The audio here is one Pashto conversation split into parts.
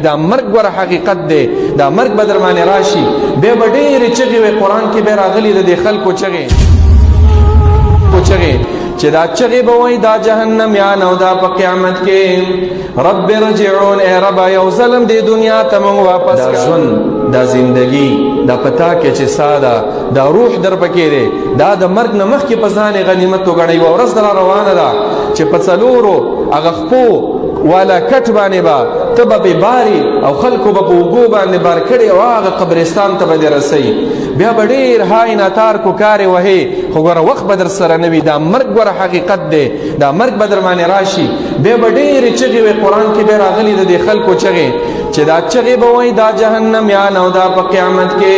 دا مرگ ور حقیقت دی دا مرگ به در باندې راشي به ډېرې چغې وي قرآن کې به راغلي د دې خلکو چغې چې دا چغې به وایي دا جهنم یان او دا په قیامت کې رب رجعون ای رب یو ظلم دی دنیا ته مونږ واپس دا ژوند دا زندگی دا پتا کې چې ساده دا روح در پکې دی دا د مرګ نه مخکې په ځان غنیمت وګڼئ یوه ورځ در روانه ده چې په څلورو هغه خپو والا کټ باندې با تبه به باري او خلکو به په اوږو باندې بار کړي او هغه قبرستان ته به دې رسوي بیا به ډېر های ناتار کو کارې وهې خو ګوره وخت به در سره نه وي دا مرګ ګوره حقیقت دی دا مرګ به در باندې راشي بیا به ډېرې چغې وي قرآن کې بیا راغلي د دې خلکو چغې چې دا چغې به وایي دا جهنم یان او دا په قیامت کې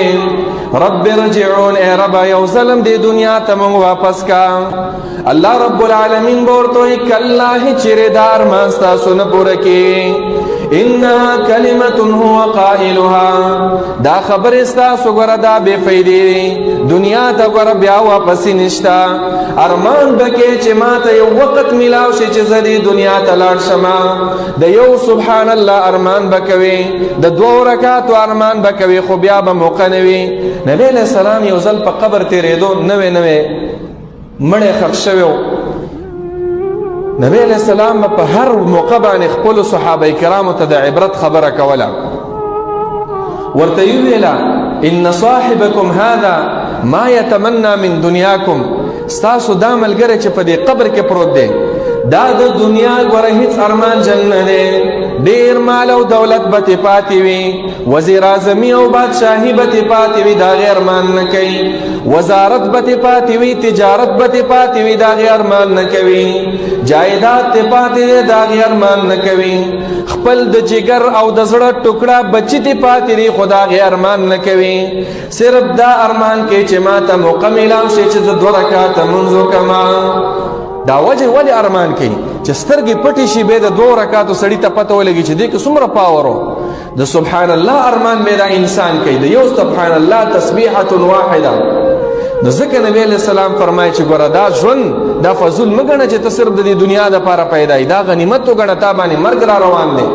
رب رجعون ای رب یو ظلم دی دنیا ته مونږ واپس کا الله رب العالمین به ورته وایي کله چیرې دا ارمان ستاسو نه پوره کې انها کلمة هو قائلها دا خبر ستاسو ګوره دا بې فایدې دنیا ته ګوره بیا واپس نشته ارمان بکې چې ما ته یو وخت میلاو شي چې زه دې دنیا ته لاړ شمه د یو سبحان الله ارمان بکوي د دوه رکعاتو ارمان بکوي خو بیا به موقع نه وي نبی علیہ السلام یو ځل په قبر تېرېدو نوې مړی ښخ شوی و نبی علیہ السلام په هر موقع باندې خپلو صحابه کرامو ته د عبرت خبره کوله ورته یې ویله ان صاحبکم هذا ما یتمنى من دنیاکم ستاسو دا ملګری چې په دې قبر کې پروت دی دا د دنیا ګوره هیڅ ارمان جنګ نه دی ډېر مال او دولت به ترې پاتې وي وزیر اعظمي او بادشاهي به ترې پاتې وي د هغې ارمان نه کوي وزارت به ترې پاتې وي تجارت به ترې پاتې وي د هغې ارمان نه کوي جایداد ترې پاتې دی د هغې ارمان نه کوي خپل د جگر او د زړه ټوکړه بچي ترې پاتې دي خو د هغې ارمان نه کوي صرف دا ارمان کوي چې ما ته موقع میلاو شي چې زه 2 رکعاته لمونځ وکړم دا وجه ولې ارمان کوي چې سترګې پټې شي بیا د 2 رکعاتو سړي ته پته ولګي چې دې کې څومره پاور و د سبحان الله ارمان بیا دا انسان کوي د یو سبحان الله تسبیحة واحده نو ځکه نبی علیہ السلام فرمایي چې ګوره دا ژوند دا فضول مه ګڼه چې ته صرف د دې دنیا دپاره پیدا یي دا غنیمت وګڼه تا باندې مرګ را روان دی